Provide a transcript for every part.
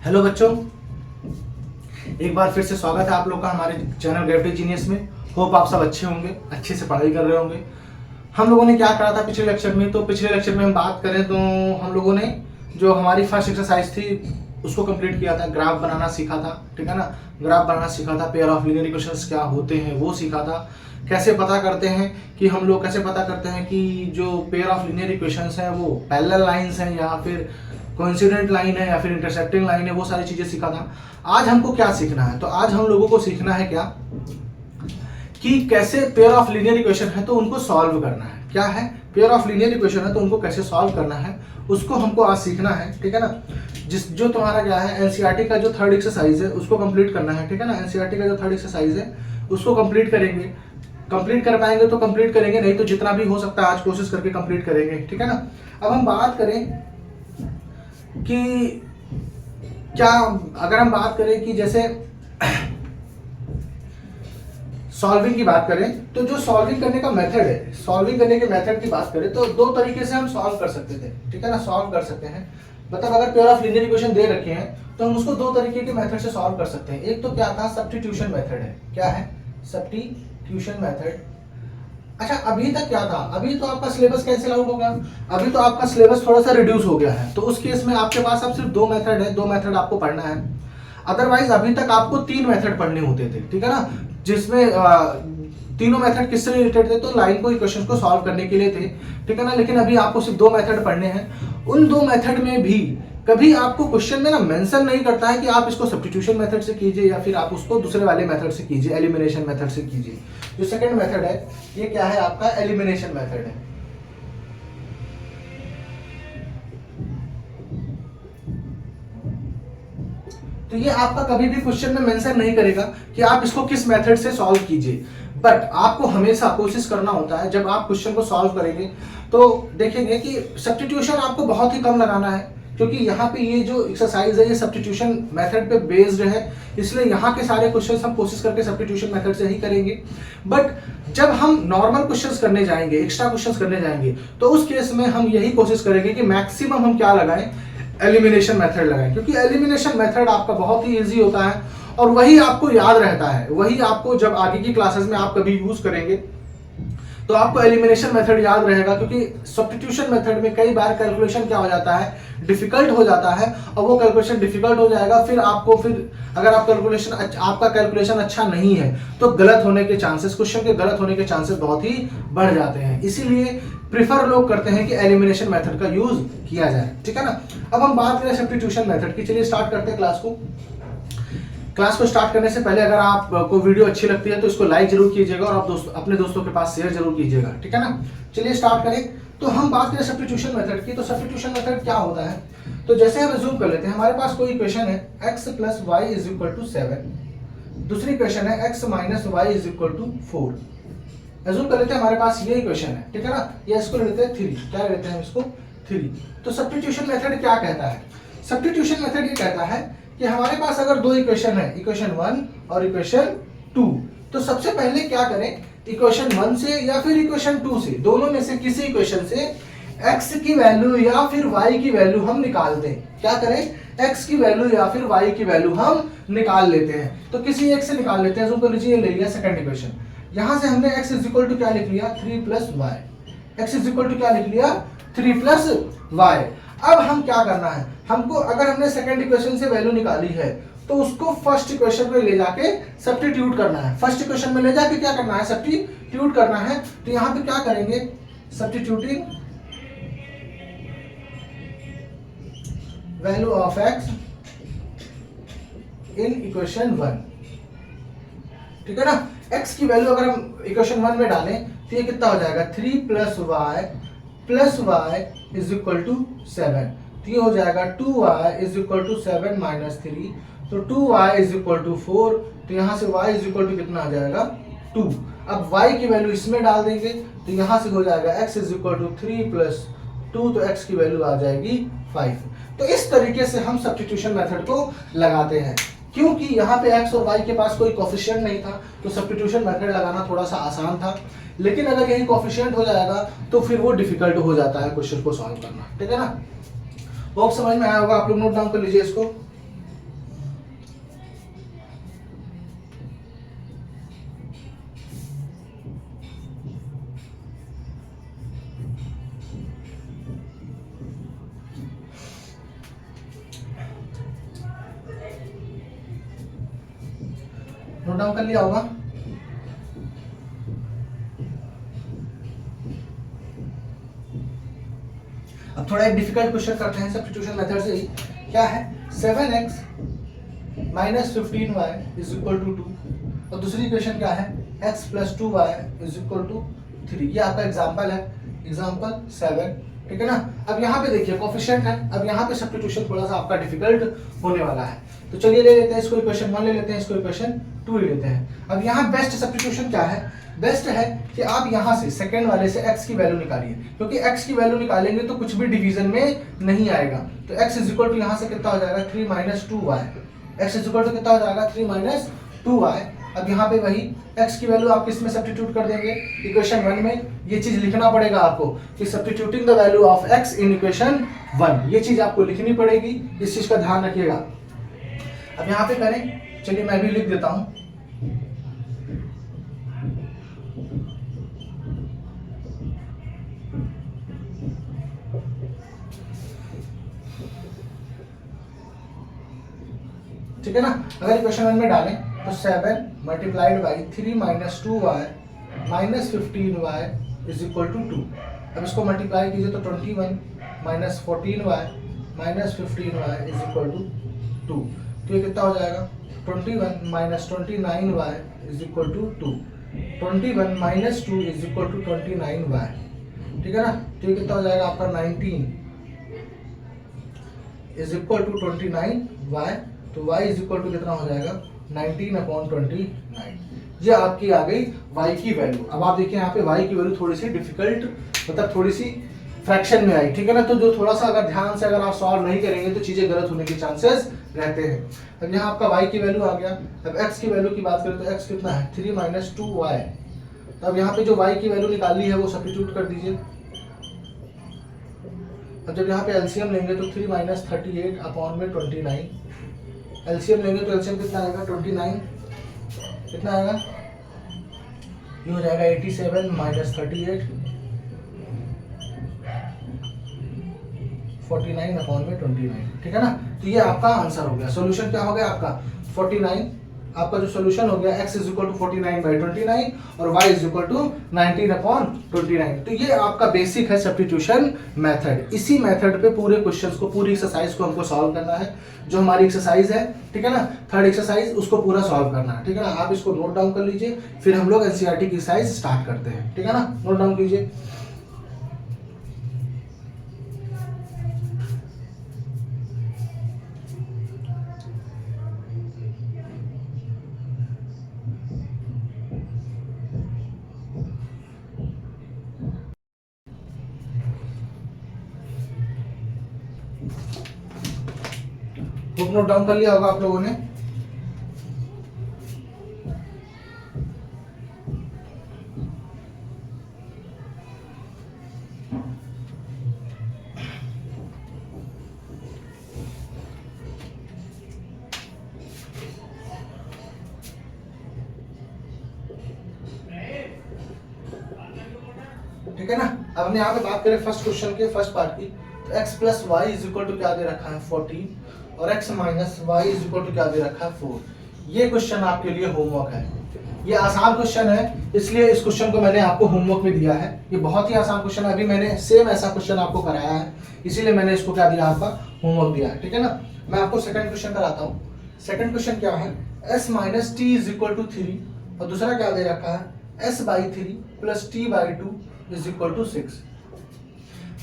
Hello बच्चों, एक बार फिर से स्वागत है आप लोग का हमारे चैनल ग्रेविटी जीनियस में। होप आप सब अच्छे होंगे, अच्छे से पढ़ाई कर रहे होंगे। हम लोगों ने क्या करा था पिछले लेक्चर में, तो पिछले लेक्चर में हम बात करें तो हम लोगों ने जो हमारी फर्स्ट एक्सरसाइज थी उसको कंप्लीट किया था। ग्राफ बनाना सीखा था, ठीक है ना। ग्राफ बनाना सीखा था, पेयर ऑफ लीनियर इक्वेशंस क्या होते हैं वो सीखा था। कैसे पता करते हैं कि हम लोग कैसे पता करते हैं कि जो पेयर ऑफ लीनियर इक्वेशंस हैं वो पैरेलल लाइंस हैं या फिर कोइंसिडेंट लाइन है या फिर इंटरसेक्टिंग लाइन है, वो सारी चीजें सीखा था। आज हमको क्या सीखना है, तो आज हम लोगों को सीखना है क्या कि कैसे पेयर ऑफ लीनियर इक्वेशन है तो उनको सॉल्व करना है। क्या है, पेयर ऑफ लीनियर इक्वेशन है तो उनको कैसे सॉल्व करना है उसको हमको आज सीखना है, ठीक है ना। जो तुम्हारा क्या है एनसीईआरटी का जो थर्ड एक्सरसाइज है उसको कंप्लीट करना है, ठीक है ना। एनसीईआरटी का जो थर्ड एक्सरसाइज है उसको कंप्लीट करेंगे। कंप्लीट कर पाएंगे तो कंप्लीट करेंगे, नहीं तो जितना भी हो सकता है आज कोशिश करके कंप्लीट करेंगे, ठीक है ना। अब हम बात करें कि क्या, अगर हम बात करें कि जैसे सॉल्विंग की बात करें तो जो सॉल्विंग करने का मेथड है, सॉल्विंग करने के मेथड की बात करें तो दो तरीके से हम सॉल्व कर सकते थे, ठीक है ना। सॉल्व कर सकते हैं मतलब अगर पेयर ऑफ लीनियर इक्वेशन दे रखे हैं तो हम उसको दो तरीके के मेथड से सॉल्व कर सकते हैं। एक तो क्या था, सब्स्टिट्यूशन मेथड है। क्या है, सब्स्टिट्यूशन मेथड। अच्छा, अभी तक क्या था, अभी तो आपका सिलेबस कैंसिल आउट हो गया, अभी तो आपका सिलेबस थोड़ा सा रिड्यूस हो गया है, तो उस केस में आपके पास अब सिर्फ दो मेथड है, दो मेथड आपको पढ़ना है। अदरवाइज अभी तक आपको तीन मेथड पढ़ने होते थे, ठीक है ना, जिसमें तीनों मेथड किससे रिलेटेड थे, तो लाइन को इक्वेशन को सॉल्व करने के लिए थे, ठीक है ना। लेकिन अभी आपको सिर्फ दो मेथड पढ़ने हैं। उन दो मेथड में भी कभी आपको क्वेश्चन में ना मेंशन नहीं करता है कि आप इसको सब्स्टिट्यूशन मेथड से कीजिए या फिर आप उसको दूसरे वाले मेथड से कीजिए, एलिमिनेशन मेथड से कीजिए। जो सेकंड मेथड है ये क्या है, आपका एलिमिनेशन मेथड है। तो ये आपका कभी भी क्वेश्चन में मेंशन नहीं करेगा कि आप इसको किस मेथड से सॉल्व कीजिए, बट आपको हमेशा कोशिश करना होता है जब आप क्वेश्चन को सॉल्व करेंगे तो देखेंगे कि सब्स्टिट्यूशन आपको बहुत ही कम लगाना है, क्योंकि यहाँ पे ये जो एक्सरसाइज है ये सब्स्टिट्यूशन मेथड पे बेस्ड है, इसलिए यहाँ के सारे क्वेश्चंस हम कोशिश करके सब्स्टिट्यूशन मेथड से ही करेंगे। बट जब हम नॉर्मल क्वेश्चंस करने जाएंगे, एक्स्ट्रा क्वेश्चंस करने जाएंगे, तो उस केस में हम यही कोशिश करेंगे कि मैक्सिमम हम क्या लगाएं, एलिमिनेशन मेथड लगाएं, क्योंकि एलिमिनेशन मेथड आपका बहुत ही ईजी होता है और वही आपको याद रहता है। वही आपको जब आगे की क्लासेस में आप कभी यूज करेंगे तो आपको एलिमिनेशन मेथड याद रहेगा, क्योंकि सब्स्टिट्यूशन मेथड में कई बार कैलकुलेशन क्या हो जाता है, डिफिकल्ट हो जाता है, और वो कैलकुलेशन डिफिकल्ट हो जाएगा, फिर आपको अगर आप आपका कैलकुलेशन अच्छा नहीं है तो गलत होने के चांसेस, क्वेश्चन के गलत होने के चांसेस बहुत ही बढ़ जाते हैं। इसीलिए प्रिफर लोग करते हैं कि एलिमिनेशन मेथड का यूज किया जाए, ठीक है ना। अब हम बात करें सब्स्टिट्यूशन मेथड की, चलिए स्टार्ट करते हैं क्लास को। क्लास को स्टार्ट करने से पहले अगर आपको वीडियो अच्छी लगती है तो इसको लाइक जरूर कीजिएगा और आप अपने दोस्तों के पास शेयर जरूर कीजिएगा, ठीक है ना। चलिए स्टार्ट करें। तो हम बात करें सब्स्टिट्यूशन मेथड की, तो सब्स्टिट्यूशन मेथड क्या होता है, तो जैसे हम अज्यूम कर लेते हैं हमारे पास कोई इक्वेशन है x + y = 7, दूसरी इक्वेशन है x - y = 4। अज्यूम कर लेते हैं हमारे पास ये इक्वेशन है, ठीक है ना। ये इसको ले लेते हैं 3, क्या लेते हैं इसको 3। तो सब्स्टिट्यूशन मेथड क्या कहता है, सब्स्टिट्यूशन मेथड ये कहता है कि हमारे पास अगर दो इक्वेशन है, इक्वेशन 1 और इक्वेशन 2, तो सबसे पहले क्या करें, इक्वेशन 1 से या फिर इक्वेशन 2 से, दोनों में से किसी इक्वेशन से x की वैल्यू या फिर y की वैल्यू हम निकाल दें। क्या करें, x की वैल्यू या फिर y की वैल्यू हम निकाल लेते हैं। तो किसी एक से निकाल लेते हैं, तो लीजिए ले लिया सेकंड इक्वेशन। यहां से हमने x = क्या लिख लिया, 3 + y। x = क्या लिख लिया, 3 + y। अब हम क्या करना है, हमको अगर हमने सेकंड इक्वेशन से वैल्यू निकाली है तो उसको फर्स्ट इक्वेशन में ले जाके सब्स्टिट्यूट करना है। फर्स्ट इक्वेशन में ले जाके क्या करना है, सब्स्टिट्यूट करना है। तो यहां पे क्या करेंगे, substituting value of x in equation 1, ठीक है ना। x की वैल्यू अगर हम इक्वेशन 1 में डालें तो ये कितना हो जाएगा, 3 + y = 7। तो ये हो जाएगा 2y = 7 - 3, तो 2y = 4। तो यहां से y = कितना आ जाएगा, 2। अब y की वैल्यू इसमें डाल देंगे तो यहां से हो जाएगा x = 3 + 2, तो x की वैल्यू आ जाएगी 5। तो इस तरीके से हम सब्स्टिट्यूशन मेथड को लगाते हैं, क्योंकि यहाँ पे x और y के पास कोई कोफिशिएंट नहीं था तो सब्स्टिट्यूशन मेथड लगाना थोड़ा सा आसान था। लेकिन अगर यही कोफिशिएंट हो जाएगा तो फिर वो डिफिकल्ट हो जाता है क्वेश्चन को सॉल्व करना, ठीक है ना। होप समझ में आया होगा, आप लोग नोट डाउन कर लीजिए इसको। नोट डाउन कर लिया होगा। अब थोड़ा एक डिफिकल्ट क्वेश्चन करते हैं सब्स्टिट्यूशन मेथड से ही। क्या है 7x minus 15y is equal to 2 और दूसरी इक्वेशन क्या है x plus 2y is equal to 3। ये आपका एग्जाम्पल है, एग्जाम्पल 7, ठीक है ना। अब यहाँ पे देखिए कोफिशिएंट है, अब यहाँ पे सब्स्टिट्यूशन थोड़ा सा आपका डिफिकल्ट होने वाला है। तो चलिए ले लेते हैं इसको इक्वेशन 1 ले लेते हैं, इसको इक्वेशन 2 ले लेते हैं। अब यहाँ बेस्ट सब्स्टिट्यूशन क्या है, बेस्ट है कि आप यहाँ से सेकंड वाले से x की वैल्यू निकालिए, क्योंकि x की वैल्यू निकालेंगे तो कुछ भी डिवीजन में नहीं आएगा। तो x इज इक्वल टू यहाँ से कितना हो जाएगा 3 minus 2y, x is equal to कितना हो जाएगा 3 माइनस 2y। अब यहाँ पे वही x की वैल्यू आप किस में सब्स्टिट्यूट कर देंगे, इक्वेशन 1 में। ये चीज लिखना पड़ेगा आपको कि substituting the value of x in equation 1, ये चीज आपको लिखनी पड़ेगी, इस चीज का ध्यान रखिएगा। अब यहाँ पे करें, चलिए मैं भी लिख देता हूं। ठीक है ना। अगर इक्वेशन 1 में डालें तो 7 multiplied by 3 minus 2y minus 15y is equal to 2। अब इसको मल्टीप्लाई कीजिए तो 21 minus 14y minus 15y is equal to 2। तो ये कितना हो जाएगा 21 minus 29y is equal to 2। 21 minus 2 is equal to 29y, ठीक है ना। तो ये कितना हो जाएगा आपका 19 इज इक्वल टू 29y। तो y इज इक्वल टू कितना हो जाएगा 19/29। ये आपकी आ गई y की वैल्यू। अब आप देखिए यहाँ पे y की वैल्यू थोड़ी सी डिफिकल्ट, मतलब थोड़ी सी फ्रैक्शन में आई, ठीक है ना। तो जो थोड़ा सा अगर ध्यान से अगर आप सॉल्व नहीं करेंगे तो चीजें गलत होने के चांसेस रहते हैं। अब यहाँ आपका y की वैल्यू आ गया। अब x की वैल्यू की बात करें तो x कितना है 3 माइनस 2y। तो अब यहाँ पे जो y की वैल्यू निकाली है वो सब्स्टिट्यूट कर दीजिए। अब जब यहाँ पे एलसीएम लेंगे तो 3 माइनस 38/29, एलसीएम लेंगे तो एलसीएम कितना आएगा 29, कितना आएगा, ये हो जाएगा 87 माइनस 38 49/29, ठीक है ना। तो ये आपका आंसर हो गया। सॉल्यूशन क्या हो गया आपका 49। आपका जो सॉल्यूशन हो गया x इज इक्वल टू 49/29 और y इज इक्वल टू 19/29। तो ये आपका बेसिक है सब्स्टिट्यूशन मेथड। इसी मेथड पे पूरे क्वेश्चंस को, पूरी एक्सरसाइज को हमको सॉल्व करना है। जो हमारी एक्सरसाइज है, ठीक है ना, थर्ड एक्सरसाइज, उसको पूरा सॉल्व करना है, ठीक है ना। आप इसको नोट डाउन कर लीजिए, फिर हम लोग एनसीईआरटी की एक्सरसाइज स्टार्ट करते हैं, ठीक है ना। नोट डाउन कीजिए। बुक नोट डाउन कर लिया होगा आप लोगों ने। ठीक है ना। अब हमने यहाँ पे बात करें फर्स्ट क्वेश्चन के फर्स्ट पार्ट की, तो x plus y is equal to क्या दे रखा है 14 और x minus y is equal to क्या दे रखा है 4। ये क्वेश्चन आपके लिए होमवर्क है। ये आसान क्वेश्चन है, इसलिए इस क्वेश्चन को मैंने आपको होमवर्क में दिया है। ये बहुत ही आसान क्वेश्चन है, अभी मैंने सेम ऐसा क्वेश्चन आपको कराया है, इसीलिए मैंने इसको क्या दिया, आपका होमवर्क दिया है, ठीक है ना। मैं आपको सेकंड क्वेश्चन कराता हूँ। सेकंड क्वेश्चन क्या है, s minus t is equal to 3 और दूसरा क्या दे रखा है s/3 plus t/2 is equal to 6।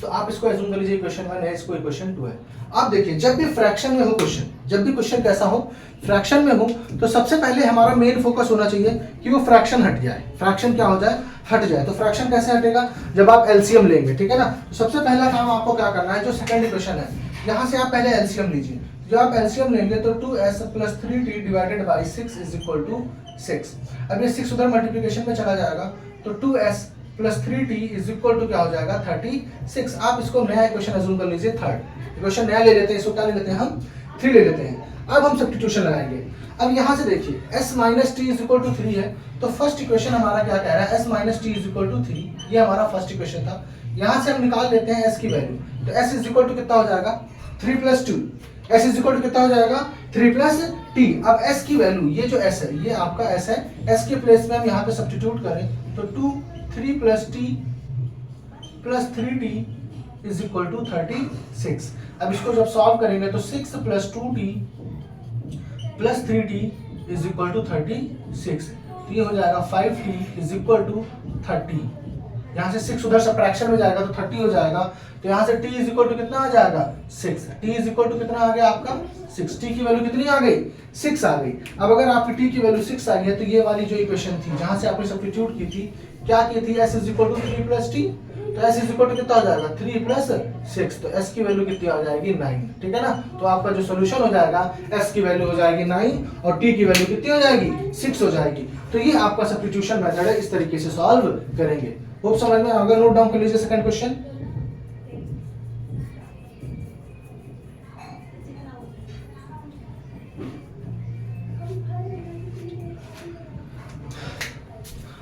तो आप इसको एज्यूम कर लीजिए इक्वेशन 1 है, इसको इक्वेशन 2 है। आप देखिए जब भी फ्रैक्शन में हो क्वेश्चन, जब भी क्वेश्चन कैसा हो, फ्रैक्शन में हो, तो सबसे पहले हमारा मेन फोकस होना चाहिए कि वो फ्रैक्शन हट जाए। फ्रैक्शन क्या हो जाए, हट जाए। तो फ्रैक्शन कैसे हटेगा, जब आप एलसीएम लेंगे, ठीक है ना। तो सबसे पहला काम आपको क्या करना है, जो सेकंड इक्वेशन है, यहाँ से आप पहले एलसीएम लीजिए। जब आप एलसीएम लेंगे तो 2s plus 3t divided by 6 is equal to 6। अब ये 6 उधर मल्टीप्लिकेशन में चला जाएगा, तो 2s plus 3t is equal to क्या हो जाएगा 36। आप इसको नया इक्वेशन अज्यूम कर लीजिए, थर्ड इक्वेशन नया ले लेते हैं, इसको क्या ले लेते हैं हम 3 ले लेते हैं। अब हम सब्स्टिट्यूशन लगाएंगे। अब यहाँ से देखिए s minus t is equal to 3 है, तो फर्स्ट इक्वेशन हमारा क्या कह रहा है, s minus t is equal to 3, ये हमारा फर्स्ट इक्वेशन था। यहाँ से हम निकाल लेते हैं s की वैल्यू, तो s इज इक्वल टू कितना हो जाएगा 3 plus 2। s is equal to कितना हो जाएगा 3 प्लस टी। अब s की वैल्यू, ये जो s है ये आपका s है, s के प्लेस में हम यहाँ पे सब्स्टिट्यूट करें तो 2 3 plus t plus 3t is equal to 36। अब इसको जब सॉल्व करेंगे तो 6 plus 2t plus 3t is equal to 36। तो ये हो जाएगा 5t इज इक्वल टू 30। यहाँ से 6 उधर सब्ट्रैक्शन में जाएगा तो 30 हो जाएगा। तो यहाँ से t इज इक्वल टू कितना आ जाएगा 6। t इज इक्वल टू कितना आ गया आपका 6। t की वैल्यू कितनी आ गई 6 आ गई। अब अगर आपकी t की वैल्यू 6 आ गई है तो ये वाली जो इक्वेशन थी जहाँ से आपने सब्स्टिट्यूट की थी, क्या की थी, s is equal to 3 plus t, तो s इज इक्वल टू कितना हो जाएगा 3 प्लस 6, तो s की वैल्यू कितनी आ जाएगी 9। ठीक है ना। तो आपका जो सोल्यूशन हो जाएगा s की वैल्यू हो जाएगी 9 और t की वैल्यू कितनी हो जाएगी 6 हो जाएगी। तो ये आपका सब्स्टिट्यूशन मेथड है, इस तरीके से सॉल्व करेंगे। होप समझ में आ गया। नोट डाउन कर लीजिए सेकंड क्वेश्चन।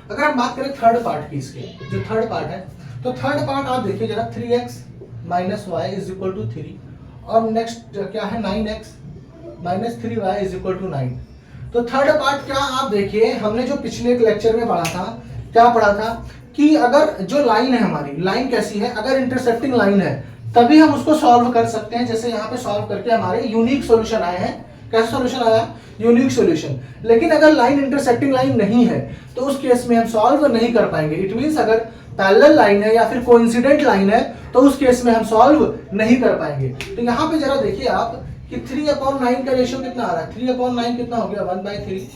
अगर हम बात करें थर्ड पार्ट की, इसके जो थर्ड पार्ट है, तो थर्ड पार्ट आप देखिए जरा 3x minus y is equal to 3 और नेक्स्ट क्या है 9x minus 3y is equal to 9। तो थर्ड पार्ट क्या आप देखिए, हमने जो पिछले एक लेक्चर में पढ़ा था, क्या पढ़ा था कि अगर जो लाइन है हमारी, लाइन कैसी है, अगर इंटरसेक्टिंग लाइन है तभी हम उसको सॉल्व कर सकते हैं। जैसे यहाँ पे सॉल्व करके हमारे यूनिक सॉल्यूशन आए हैं। कैसा सॉल्यूशन आया, यूनिक सॉल्यूशन। लेकिन अगर लाइन इंटरसेक्टिंग लाइन नहीं है तो उस केस में हम सॉल्व नहीं कर पाएंगे। इट मींस अगर पैरेलल लाइन है या फिर कोइंसिडेंट लाइन है तो उस केस में हम सॉल्व नहीं कर पाएंगे। तो यहाँ पे जरा देखिए आप कि 3/9 का रेशियो कितना आ रहा है, 3/9 कितना हो गया 1/3,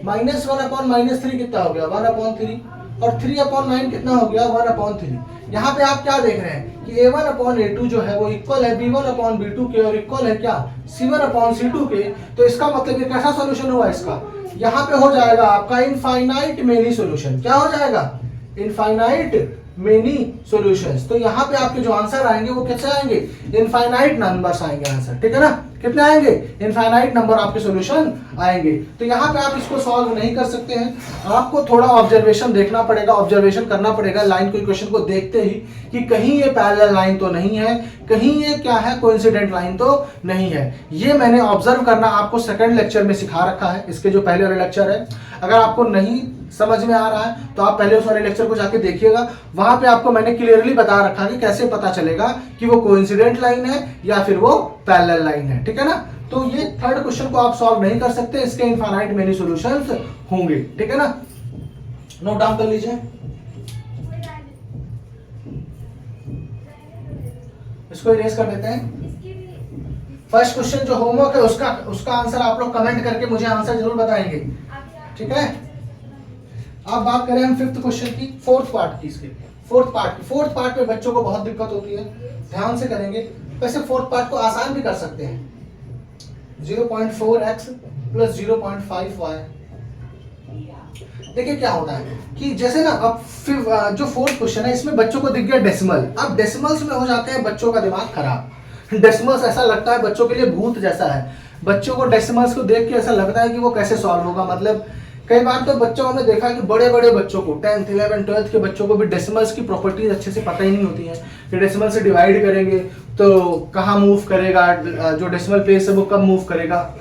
माइनस 1/-3 कितना हो गया 1/3 और 3/9 कितना हो गया 1/3। यहाँ पे आप क्या देख रहे हैं कि a1/a2 जो है वो इक्वल है b1/b2 के और इक्वल है क्या c1/c2 के। तो इसका मतलब ये कैसा सॉल्यूशन हुआ इसका, यहाँ पे हो जाएगा आपका इनफाइनाइट मेनी सॉल्यूशन। क्या हो जाएगा, इनफाइनाइट मेनी सॉल्यूशंस। तो यहाँ पे आपके जो आंसर आएंगे वो कैसे आएंगे, इनफाइनाइट नंबर्स आएंगे आंसर। ठीक है ना, कितने आएंगे, इनफाइनाइट नंबर आपके सॉल्यूशन आएंगे। तो यहाँ पे आप इसको सॉल्व नहीं कर सकते हैं, आपको थोड़ा ऑब्जर्वेशन देखना पड़ेगा, ऑब्जर्वेशन करना पड़ेगा लाइन को, इक्वेशन को देखते ही कि कहीं ये पैरेलल लाइन तो नहीं है, कहीं ये क्या है कोइंसिडेंट लाइन तो नहीं है। ये मैंने ऑब्जर्व करना आपको सेकंड लेक्चर में सिखा रखा है, इसके जो पहले वाले लेक्चर है। अगर आपको नहीं समझ में आ रहा है तो आप पहले उस वाले लेक्चर को जाके देखिएगा, वहां पे आपको मैंने क्लियरली बता रखा है कि कैसे पता चलेगा कि वो कोइंसिडेंट लाइन है या फिर वो पैरेलल लाइन है। ठीक है ना। तो ये थर्ड क्वेश्चन को आप सॉल्व नहीं कर सकते, इसके इनफाइनाइट मेनी सॉल्यूशंस होंगे। ठीक है ना, नोट डाउन कर लीजिए। इसको इरेज कर देते हैं। फर्स्ट क्वेश्चन जो होमवर्क है उसका आंसर आप लोग कमेंट करके मुझे आंसर जरूर बताएंगे। ठीक है। अब बात करें हम फिफ्थ क्वेश्चन की, फोर्थ पार्ट की। इसके फोर्थ पार्ट में बच्चों को बहुत दिक्कत होती है, ध्यान से करेंगे। वैसे फोर्थ पार्ट को आसान भी कर सकते हैं, 0.4x प्लस 0.5y। देखिए क्या होता है कि जैसे ना अब जो फोर्थ क्वेश्चन है इसमें बच्चों को दिख गया डेसिमल। अब डेसिमल्स में हो जाते हैं बच्चों का दिमाग खराब। डेसिमल्स ऐसा लगता है बच्चों के लिए भूत जैसा है। बच्चों को डेसिमल्स को देख के ऐसा लगता है कि वो कैसे सॉल्व होगा। मतलब कई बार तो बच्चों ने देखा कि बड़े बड़े बच्चों को 10th 11th 12th के बच्चों को भी डेसिमल्स की प्रॉपर्टीज अच्छे से पता ही नहीं होती है कि डेसिमल से डिवाइड करेंगे तो कहाँ मूव करेगा, जो डेसिमल प्लेस है वो कब मूव करेगा,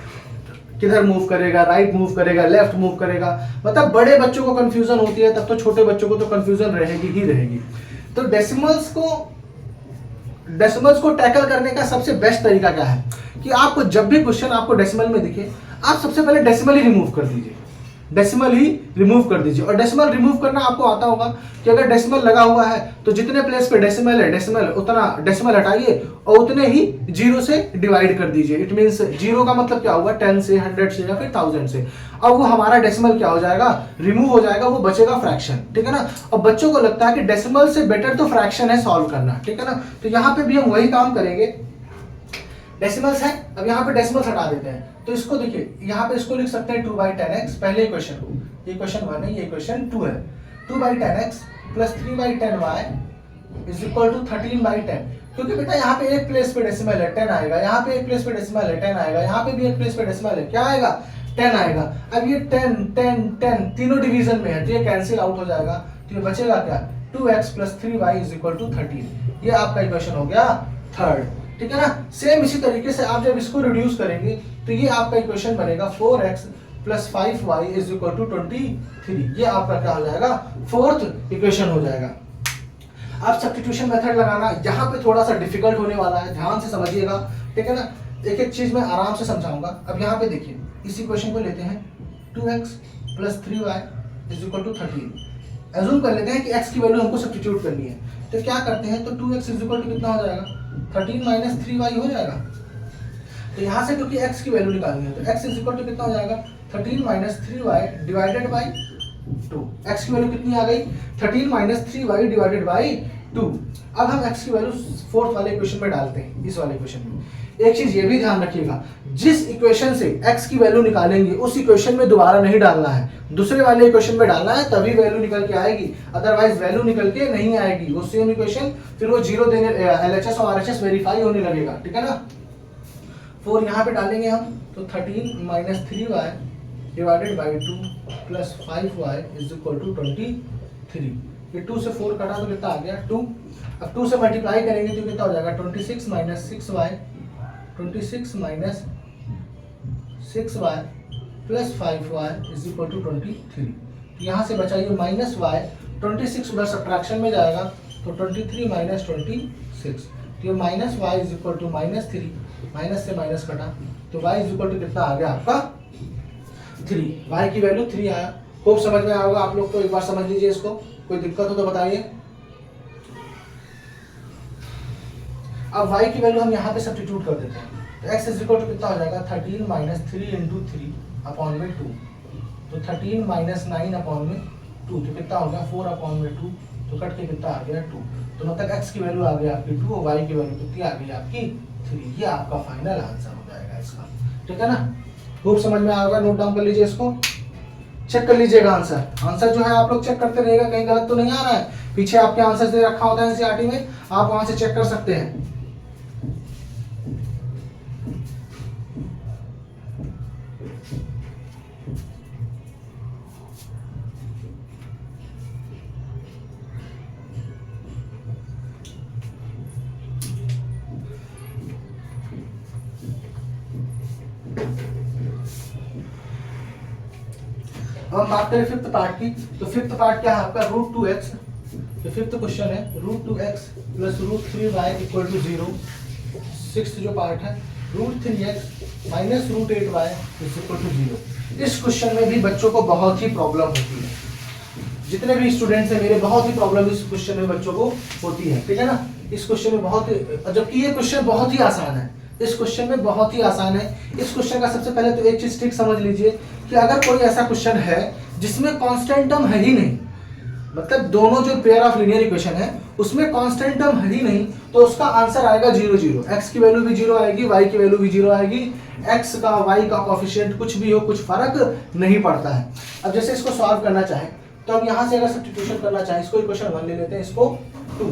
किधर मूव करेगा, राइट मूव करेगा, लेफ्ट मूव करेगा। मतलब बड़े बच्चों को कंफ्यूजन होती है, तब तो छोटे बच्चों को तो कंफ्यूजन रहेगी ही रहेगी। तो डेसिमल्स को टैकल करने का सबसे बेस्ट तरीका क्या है कि आपको जब भी क्वेश्चन आपको डेसिमल में दिखे, आप सबसे पहले डेसिमल ही रिमूव कर दीजिए। डेसिमल ही रिमूव कर दीजिए। और डेसिमल रिमूव करना आपको आता होगा कि अगर डेसिमल लगा हुआ है तो जितने प्लेस पे डेसिमल है, डेसिमल उतना डेसिमल हटाइए और उतने ही जीरो से डिवाइड कर दीजिए। इट मींस जीरो का मतलब क्या हुआ, 10 से, 100 से या फिर 1000 से। अब वो हमारा डेसिमल क्या हो जाएगा, रिमूव हो जाएगा, वो बचेगा फ्रैक्शन। ठीक है ना। और बच्चों को लगता है कि डेसिमल से बेटर तो फ्रैक्शन है सॉल्व करना। ठीक है ना। तो यहाँ पे भी हम वही काम करेंगे। डेसिमल्स है, अब यहाँ पे डेसिमल्स हटा देते हैं। तो इसको देखिए, यहाँ पे इसको लिख सकते हैं 2/10x, पहले इक्वेशन को, ये क्वेश्चन 1 है, ये क्वेश्चन 2 है। 2/10x plus 3/10y is equal to 13/10। क्योंकि बेटा यहाँ पे एक प्लेस पे डेसिमल है 10 आएगा, यहाँ पे एक प्लेस पे डेसिमल है 10 आएगा, यहाँ पे भी एक प्लेस पे डेसिमल है, क्या आएगा 10 आएगा। अब ये 10 10 10 तीनों डिवीजन में है तो ये कैंसिल आउट हो जाएगा। तो ये बचेगा क्या, 2x plus 3y is equal to 13। ये आपका इक्वेशन हो गया थर्ड। ठीक है ना। सेम इसी तरीके से आप जब इसको रिड्यूस करेंगे तो ये आपका इक्वेशन बनेगा 4x plus 5y is equal to 23। ये आपका क्या हो जाएगा, फोर्थ इक्वेशन हो जाएगा। अब सब्स्टिट्यूशन मेथड लगाना यहाँ पे थोड़ा सा डिफिकल्ट होने वाला है, ध्यान से समझिएगा, ठीक है ना। एक एक चीज मैं आराम से समझाऊंगा। अब यहाँ पे देखिए, इस इक्वेशन को लेते हैं 2x plus 3y is equal to 13। Assume कर लेते हैं कि x की वैल्यू हमको सब्स्टिट्यूट करनी है, तो क्या करते हैं, तो 2x इज इक्वल टू कितना हो जाएगा, 13 माइनस 3y हो जाएगा। तो यहाँ से क्योंकि x की वैल्यू निकालनी है, तो x इज इक्वल टू कितना हो जाएगा, 13 minus 3y divided by 2। x की वैल्यू कितनी आ गई, 13 माइनस 3y डिवाइडेड बाई 2। अब हम x की वैल्यू फोर्थ वाले इक्वेशन में डालते हैं, इस वाले इक्वेशन में। एक चीज ये भी ध्यान रखिएगा, जिस इक्वेशन से x की वैल्यू निकालेंगे उस इक्वेशन में दोबारा नहीं डालना है, दूसरे वाले इक्वेशन में डालना है, तभी वैल्यू निकल के आएगी, अदरवाइज वैल्यू निकल के नहीं आएगी। वो सेम इक्वेशन फिर वो जीरो देने, LHS और RHS वेरीफाई होने लगेगा, ठीक है ना। 4 यहाँ पे डालेंगे हम, तो 13 minus 3y divided by 2 plus 5y is equal to 23। ये 2 से 4 कटा तो कितना आ गया 2। अब 2 से मल्टीप्लाई करेंगे तो कितना हो जाएगा 26 minus 6y, 26 minus 6y plus 5y is equal to 23। यहाँ से बचा ये माइनस y, 26 उधर सब्ट्रैक्शन में जाएगा तो 23 माइनस 26, तो ये minus y is equal to minus 3, minus से माइनस कटा तो y इज इक्वल टू कितना आ गया आपका 3। y की वैल्यू 3 आया। खूब समझ में आया होगा आप लोग को, एक बार समझ लीजिए इसको, कोई दिक्कत हो तो बताइए। अब y की वैल्यू हम यहाँ पे सब्स्टिट्यूट कर देते हैं, तो x इज इक्वल टू कितना हो जाएगा 13 माइनस 3 इंटू 3 अपॉन में 2, तो 13 माइनस 9 अपॉन में 2, तो कितना हो गया 4 अपॉन में 2, तो कट के कितना आ गया 2। तो मतलब x की वैल्यू आ गई आपकी 2 और y की वैल्यू कितनी आ गई आपकी 3। ये आपका फाइनल आंसर हो जाएगा इसका, ठीक है ना। खूब समझ में आएगा, नोट डाउन कर लीजिए इसको, चेक कर लीजिएगा आंसर। आंसर जो है आप लोग चेक करते रहिएगा, कहीं गलत तो नहीं आ रहा है। पीछे आपके आंसर दे रखा होता है एनसीईआरटी में, आप वहां से चेक कर सकते हैं। अब हम बात करें फिफ्थ पार्ट की, तो फिफ्थ पार्ट क्या है आपका √2x। तो फिफ्थ क्वेश्चन है √2x plus √3y equal to 0। Sixth जो पार्ट है √3x minus √8y is equal to 0। इस क्वेश्चन में भी बच्चों को बहुत ही प्रॉब्लम होती है, जितने भी स्टूडेंट्स हैं मेरे, बहुत ही प्रॉब्लम इस क्वेश्चन में बच्चों को होती है, ठीक है ना। इस क्वेश्चन में बहुत, जबकि ये क्वेश्चन बहुत ही आसान है, इस क्वेश्चन में बहुत ही आसान है। इस क्वेश्चन का सबसे पहले तो एक चीज ठीक समझ लीजिए कि अगर कोई ऐसा क्वेश्चन है जिसमें कांस्टेंट टर्म है ही नहीं, मतलब दोनों जो पेयर ऑफ लीनियर इक्वेशन है उसमें कांस्टेंट टर्म है ही नहीं, तो उसका आंसर आएगा 0 0। x की वैल्यू भी 0 आएगी, y की वैल्यू भी 0 आएगी। x का y का कोएफिशिएंट कुछ भी हो, कुछ फर्क नहीं पड़ता है। अब जैसे इसको सॉल्व करना चाहे तो हम यहाँ से अगर सब्स्टिट्यूशन करना चाहें, इसको इक्वेशन 1 ले लेते हैं, इसको 2।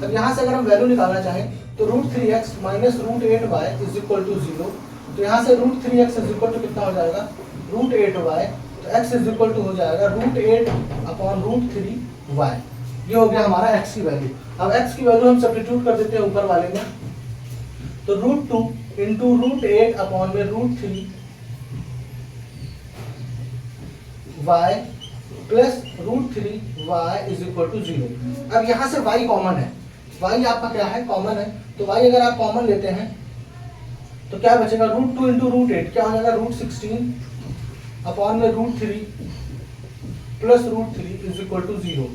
अब यहाँ से अगर हम वैल्यू निकालना चाहें तो √3x minus √8y is equal to 0। तो यहाँ से √3x इज इक्वल टू कितना हो जाएगा √8y, तो x इज इक्वल टू हो जाएगा √8 अपॉन √3y। ये हो गया हमारा x की वैल्यू। अब x की वैल्यू हम सब्स्टिट्यूट कर देते हैं ऊपर वाले में, तो √2 इंटू √8 अपॉन में √3y plus √3y is equal to 0। अब यहाँ से y कॉमन है, y आपका क्या है कॉमन है, तो y अगर आप कॉमन लेते हैं तो क्या बचेगा √2 इंटू √8 क्या हो जाएगा √16 अपॉन में √3 प्लस √3 इज इक्वल टू 0।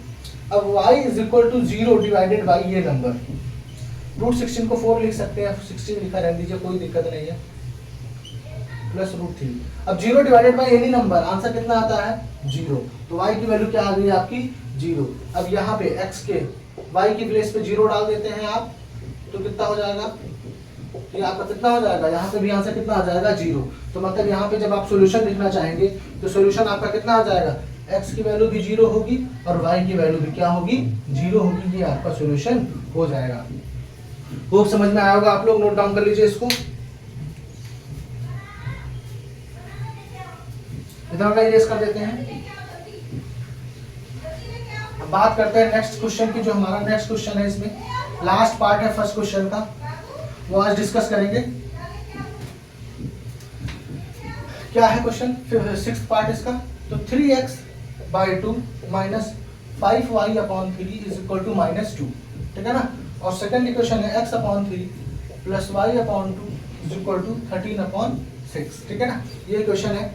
अब y is equal to 0 divided by ये नंबर, √16 को 4 लिख सकते हैं, 16 लिखा रहने दीजिए, कोई दिक्कत नहीं है, प्लस √3। अब 0 divided by any number, answer कितना आता है 0। तो y की वैल्यू क्या आ गई आपकी 0। अब यहाँ पे x के y की प्लेस पे 0 डाल देते हैं आप, तो कितना हो जाएगा, ये आपका कितना हो जाएगा, यहाँ पे भी आंसर कितना आ जाएगा 0। तो मतलब यहाँ पे जब आप सॉल्यूशन लिखना चाहेंगे तो सॉल्यूशन आपका कितना आ जाएगा, x की वैल्यू भी 0 होगी और y की वैल्यू भी क्या होगी 0 होगी। ये आपका सॉल्यूशन हो जाएगा। खूब समझ में आया होगा आप लोग, नोट डाउन कर लीजिए इसको। इधर का इरेज कर देते हैं। अब बात करते हैं नेक्स्ट क्वेश्चन की, जो हमारा नेक्स्ट क्वेश्चन है, इसमें लास्ट पार्ट है फर्स्ट क्वेश्चन का। वो आज डिस्कस करेंगे। क्या है क्वेश्चन, 6th पार्ट इसका। तो 3x/2 minus 5y/3 is equal to -2, ठीक है ना। और सेकंड इक्वेशन है x/3 plus y/2 is equal to 13/6, ठीक है ना। ये क्वेश्चन है।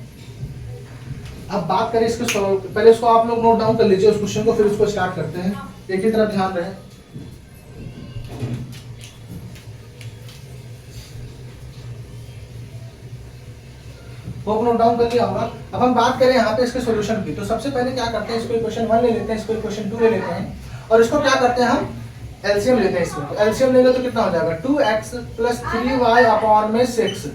अब बात करें इसके सॉल्व, पहले इसको आप लोग नोट डाउन कर लीजिए उस क्वेश्चन को, फिर उसको स्टार्ट करते हैं। एक ही तरफ ध्यान रहे। होप नोट डाउन कर लिया होगा। अब हम बात करें यहाँ पे इसके सॉल्यूशन की, तो सबसे पहले क्या करते हैं, इसको इक्वेशन 1 ले लेते हैं, इसको इक्वेशन 2 ले लेते हैं, और इसको क्या करते हैं हम एलसीएम लेते हैं इसको। तो एलसीएम लेंगे तो कितना हो जाएगा 2x प्लस 3y/6,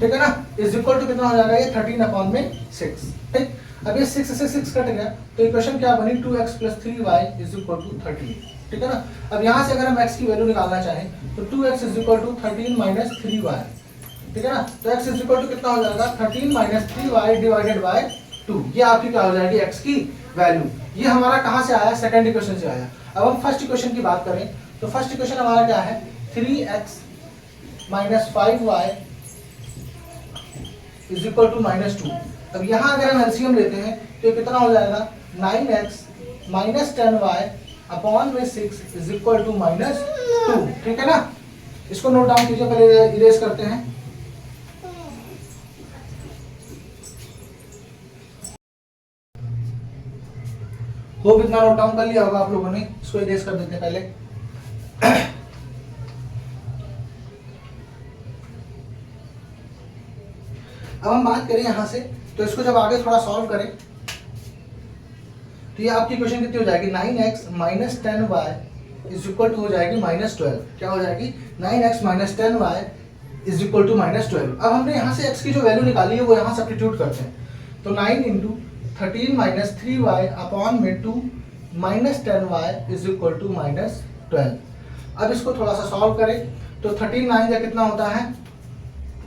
ठीक है ना, इज इक्वल टू कितना हो जाएगा ये 13/6, ठीक। अब ये 6 से 6 कट गया, तो इक्वेशन क्या बनी 2x plus 3y is equal to 13, ठीक है ना। अब यहाँ से अगर हम x की वैल्यू निकालना चाहें तो 2x is equal to 13 minus 3y, ठीक है ना। तो x इज इक्वल टू कितना हो जाएगा 13 माइनस 3y डिवाइडेड बाय 2, ये आपकी क्या हो जाएगी x की वैल्यू। ये हमारा कहाँ से आया, सेकंड इक्वेशन से आया। अब हम फर्स्ट इक्वेशन की बात करें तो फर्स्ट इक्वेशन हमारा क्या है 3x minus 5y is equal to -2। अब यहाँ अगर हम एलसीएम लेते हैं तो कितना हो जाएगा 9x minus 10y/6 is equal to -2, ठीक है ना। इसको नोट डाउन कीजिए, पहले इरेज करते हैं। होप इतना नोट डाउन कर लिया होगा आप लोगों ने। इसको इरेज कर देते हैं पहले। अब हम बात करें यहाँ से, तो इसको जब आगे थोड़ा सॉल्व करें तो ये आपकी इक्वेशन कितनी हो जाएगी 9x minus 10y is equal to हो जाएगी -12। क्या हो जाएगी 9x minus 10y is equal to -12। अब हमने यहाँ से x की जो वैल्यू निकाली है वो यहाँ सब्स्टिट्यूट करते हैं। तो 9 into 13 minus 3y/2 minus 10y is equal to -12। अब इसको थोड़ा सा सॉल्व करें तो 13 9 का कितना होता है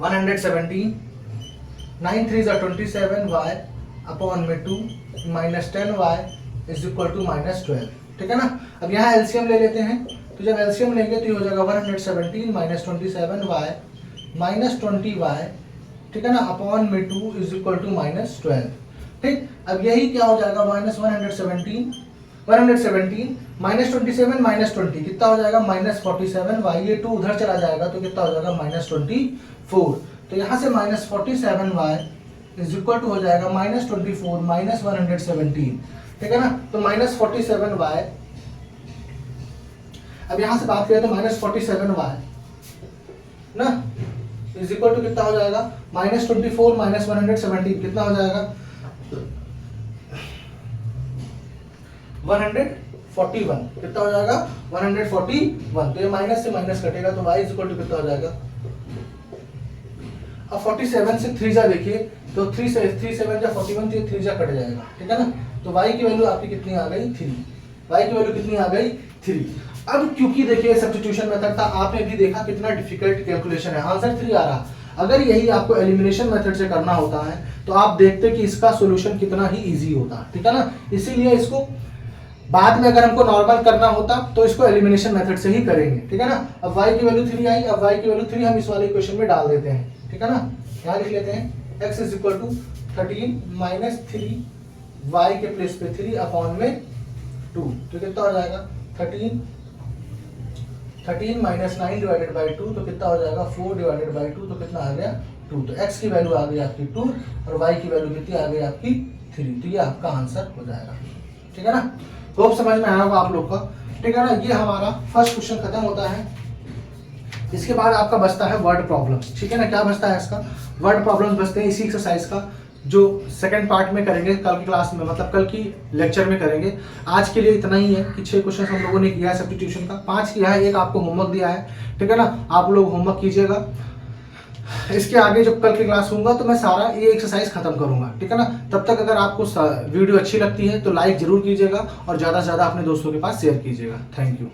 117, 9 3 27y/2 minus 10y is equal to -12, ठीक है ना। अब यहाँ एलसीएम ले लेते हैं, तो जब एलसीएम लेंगे तो ये हो जाएगा 117 माइनस 27y माइनस 20y, ठीक है ना, /2 इज इक्वल टू -12, ठीक। अब यही क्या हो जाएगा -117 माइनस 27 माइनस 20 कितना हो जाएगा -47y, ये 2 उधर चला जाएगा तो कितना हो जाएगा -24। तो यहाँ से -47y इज इक्वल टू हो जाएगा -24 माइनस 117, ठीक है ना। तो -47y, अब यहाँ से बात करें तो -47y ना इज इक्वल टू कितना हो जाएगा -24 माइनस 117 कितना हो जाएगा 141, कितना हो जाएगा 141। तो ये माइनस से माइनस कटेगा तो y इज इक्वल टू कितना हो जाएगा। अब 47 से 3 जा देखिए तो 3 से 3 7 जा 41, तो ये 3 जा कट जाएगा, ठीक है ना। तो y की वैल्यू आपकी कितनी आ गई 3, y की वैल्यू कितनी आ गई 3। अब क्योंकि देखिए सब्स्टिट्यूशन मेथड था, आपने भी देखा कितना डिफिकल्ट कैलकुलेशन है, आंसर 3 आ रहा। अगर यही आपको एलिमिनेशन मेथड से करना होता है तो आप देखते कि इसका सॉल्यूशन कितना ही इजी होता, ठीक है ना। इसीलिए इसको बाद में अगर हमको नॉर्मल करना होता तो इसको एलिमिनेशन मेथड से ही करेंगे, ठीक है ना। अब y की वैल्यू 3 आई, अब y की वैल्यू 3 हम इस वाले इक्वेशन में डाल देते हैं, ठीक है ना। यहाँ लिख लेते हैं x is equal to 13 minus 3 y के प्लेस पे 3/2, तो कितना हो जाएगा 13 माइनस 9 डिवाइडेड बाई 2, तो कितना हो जाएगा 4 डिवाइडेड बाई 2, तो कितना आ गया 2। तो x की वैल्यू आ गई आपकी 2 और y की वैल्यू कितनी आ गई आपकी 3, तो ये आपका आंसर हो जाएगा, ठीक है ना। होप समझ में आया होगा आप लोग का, ठीक है ना। ये हमारा फर्स्ट क्वेश्चन खत्म होता है। इसके बाद आपका बचता है वर्ड प्रॉब्लम्स, ठीक है ना। क्या बचता है इसका, वर्ड प्रॉब्लम्स बचते हैं इसी एक्सरसाइज का, जो सेकंड पार्ट में करेंगे कल की क्लास में, मतलब कल की लेक्चर में करेंगे। आज के लिए इतना ही है कि 6 क्वेश्चन हम लोगों ने किया है सब्स्टिट्यूशन का, 5 किया है, एक आपको होमवर्क दिया है, ठीक है ना। आप लोग होमवर्क कीजिएगा। इसके आगे जब कल की क्लास होगा तो मैं सारा ये एक्सरसाइज खत्म करूंगा, ठीक है ना। तब तक अगर आपको वीडियो अच्छी लगती है तो लाइक जरूर कीजिएगा और ज़्यादा से ज़्यादा अपने दोस्तों के पास शेयर कीजिएगा। Thank you.